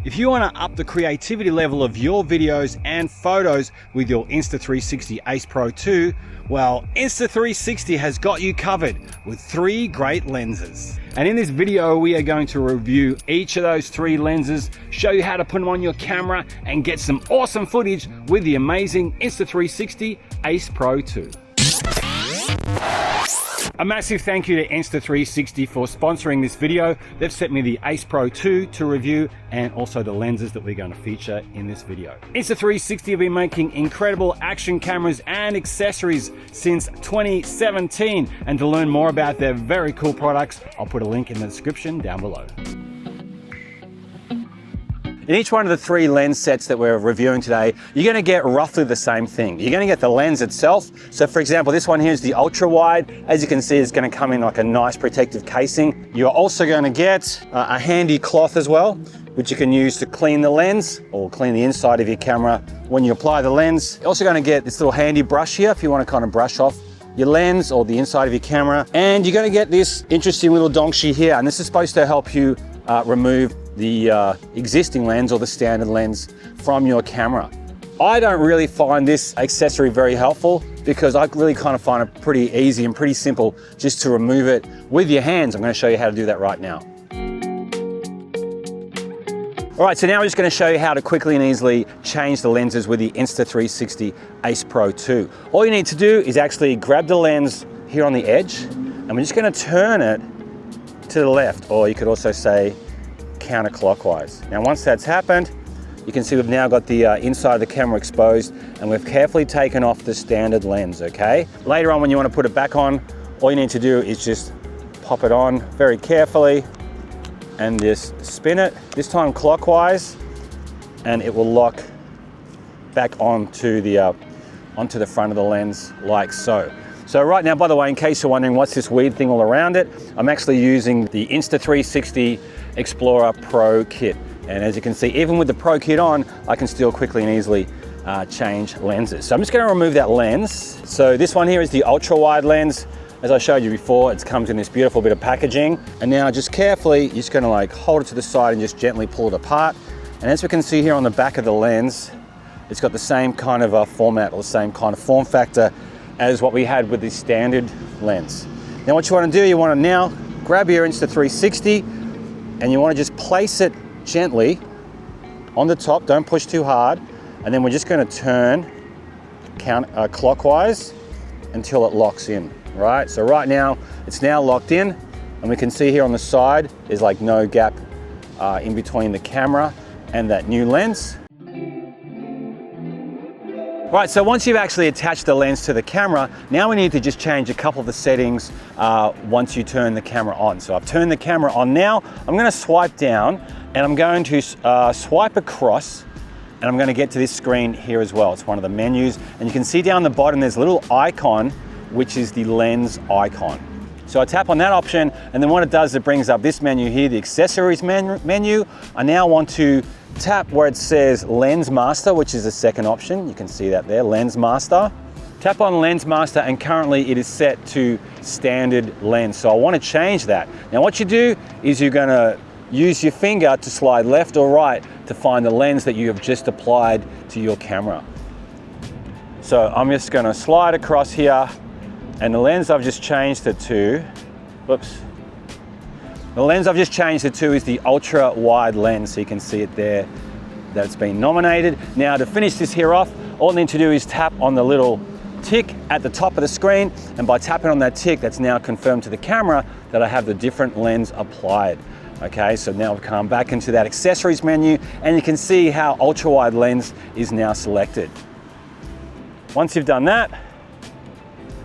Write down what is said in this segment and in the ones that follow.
If you want to up the creativity level of your videos and photos with your Insta360 Ace Pro 2, well, Insta360 has got you covered with 3 great lenses. And in this video, we are going to review each of those 3 lenses, show you how to put them on your camera, and get some awesome footage with the amazing Insta360 Ace Pro 2. A massive thank you to Insta360 for sponsoring this video. They've sent me the Ace Pro 2 to review and also the lenses that we're going to feature in this video. Insta360 have been making incredible action cameras and accessories since 2017. And to learn more about their very cool products, I'll put a link in the description down below. In each one of the 3 lens sets that we're reviewing today, you're going to get roughly the same thing. You're going to get the lens itself. So for example, this one here is the ultra wide. As you can see, it's going to come in like a nice protective casing. You're also going to get a handy cloth as well, which you can use to clean the lens or clean the inside of your camera when you apply the lens. You're also going to get this little handy brush here if you want to kind of brush off your lens or the inside of your camera. And you're going to get this interesting little donkey here, and this is supposed to help you remove the existing lens or the standard lens from your camera. I don't really find this accessory very helpful because I really kind of find it pretty easy and pretty simple just to remove it with your hands. I'm going to show you how to do that right now. All right, so now we're just going to show you how to quickly and easily change the lenses with the Insta360 Ace Pro 2. All you need to do is actually grab the lens here on the edge, and we're just going to turn it to the left, or you could also say counterclockwise. Now once that's happened, you can see we've now got the inside of the camera exposed, and we've carefully taken off the standard lens, okay? Later on when you want to put it back on, all you need to do is just pop it on very carefully and just spin it, this time clockwise, and it will lock back onto the front of the lens like so. So right now, by the way, in case you're wondering what's this weird thing all around it, I'm actually using the Insta360 Xplorer Pro kit. And as you can see, even with the Pro kit on, I can still quickly and easily change lenses. So I'm just going to remove that lens. So this one here is the ultra wide lens. As I showed you before, it comes in this beautiful bit of packaging. And now just carefully, you're just going to like hold it to the side and just gently pull it apart. And as we can see here on the back of the lens, it's got the same kind of format or the same kind of form factor as what we had with the standard lens. Now what you want to do, you want to now grab your Insta360 and you want to just place it gently on the top, don't push too hard, and then we're just going to turn clockwise until it locks in, right? So right now, it's now locked in, and we can see here on the side, there's like no gap in between the camera and that new lens. Right, so once you've actually attached the lens to the camera, now we need to just change a couple of the settings once you turn the camera on. So I've turned the camera on now. I'm going to swipe down and I'm going to swipe across, and I'm going to get to this screen here as well. It's one of the menus, and you can see down the bottom there's a little icon, which is the lens icon. So I tap on that option, and then what it does, it brings up this menu here, the accessories menu. I now want to tap where it says Lens Master, which is the second option. You can see that there, Lens Master. Tap on Lens Master, and currently it is set to standard lens. So I want to change that. Now what you do is you're going to use your finger to slide left or right to find the lens that you have just applied to your camera. So I'm just going to slide across here, and the lens I've just changed it to, whoops. The lens I've just changed it to is the ultra wide lens, so you can see it there that it's been nominated. Now to finish this here off, all I need to do is tap on the little tick at the top of the screen, and by tapping on that tick, that's now confirmed to the camera that I have the different lens applied. Okay, so now we've come back into that accessories menu, and you can see how ultra wide lens is now selected. Once you've done that,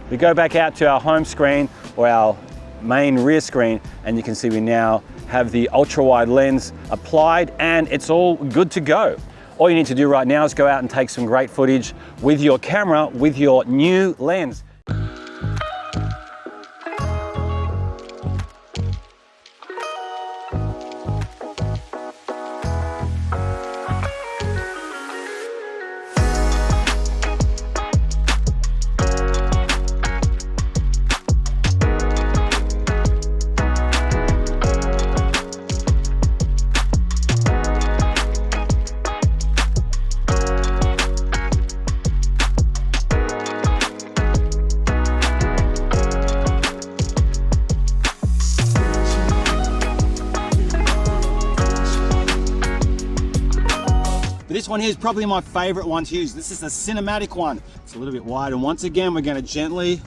we go back out to our home screen or our main rear screen, and you can see we now have the ultra wide lens applied, and it's all good to go. All you need to do right now is go out and take some great footage with your camera with your new lens. But this one here is probably my favorite one to use. This is the cinematic one. It's a little bit wide, and once again, we're going to gently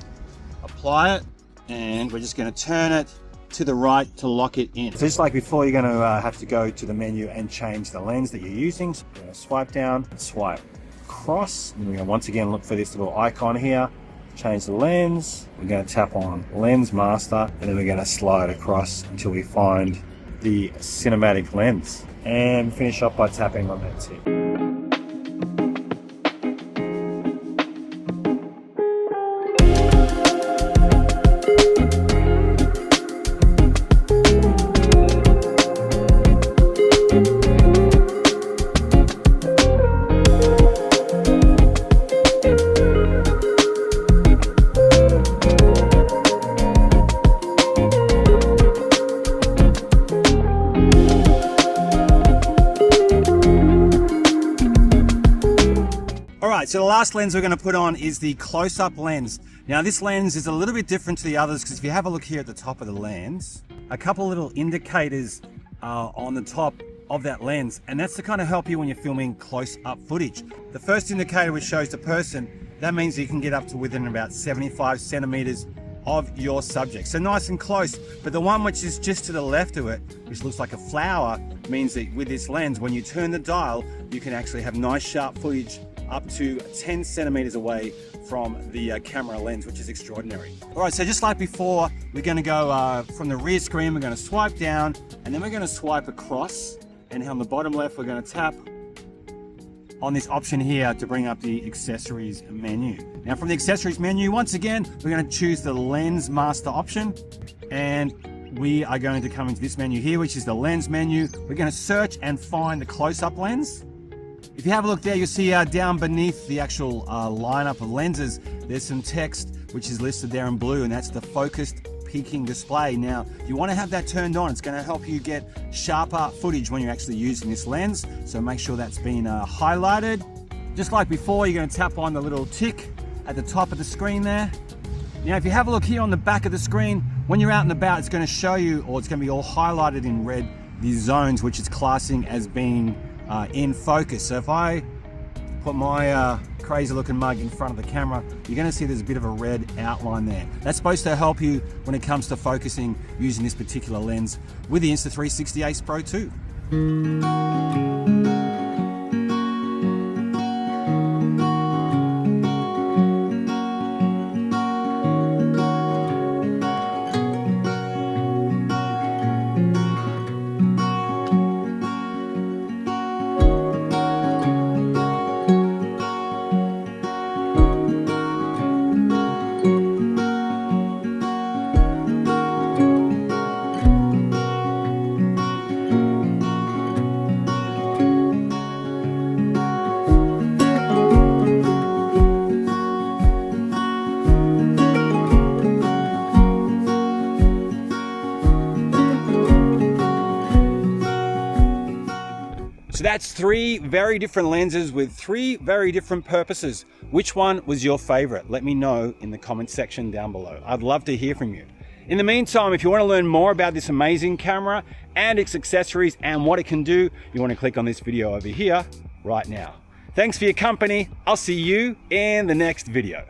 apply it, and we're just going to turn it to the right to lock it in. So just like before, you're going to have to go to the menu and change the lens that you're using. So you're going to swipe down and swipe across. And we're going to once again look for this little icon here. Change the lens. We're going to tap on Lens Master, and then we're going to slide across until we find the cinematic lens. And finish up by tapping on that tip. Alright, so the last lens we're going to put on is the close-up lens. Now this lens is a little bit different to the others because if you have a look here at the top of the lens, a couple little indicators on the top of that lens, and that's to kind of help you when you're filming close-up footage. The first indicator which shows the person, that means you can get up to within about 75 centimeters of your subject. So nice and close, but the one which is just to the left of it, which looks like a flower, means that with this lens, when you turn the dial, you can actually have nice sharp footage up to 10 centimeters away from the camera lens, which is extraordinary. All right, so just like before, we're gonna go from the rear screen, we're gonna swipe down, and then we're gonna swipe across, and on the bottom left, we're gonna tap on this option here to bring up the accessories menu. Now from the accessories menu, once again, we're going to choose the Lens Master option, and we are going to come into this menu here, which is the lens menu. We're going to search and find the close-up lens. If you have a look there, you'll see down beneath the actual lineup of lenses, there's some text which is listed there in blue, and that's the focused peaking display. Now, you want to have that turned on. It's going to help you get sharper footage when you're actually using this lens. So make sure that's been highlighted. Just like before, you're going to tap on the little tick at the top of the screen there. Now, if you have a look here on the back of the screen, when you're out and about, it's going to show you, or it's going to be all highlighted in red, these zones, which it's classing as being in focus. So if I put my crazy looking mug in front of the camera, you're going to see there's a bit of a red outline there. That's supposed to help you when it comes to focusing using this particular lens with the Insta360 Ace Pro 2. So that's three very different lenses with three very different purposes. Which one was your favorite? Let me know in the comment section down below. I'd love to hear from you. In the meantime, if you want to learn more about this amazing camera and its accessories and what it can do, you want to click on this video over here right now. Thanks for your company. I'll see you in the next video.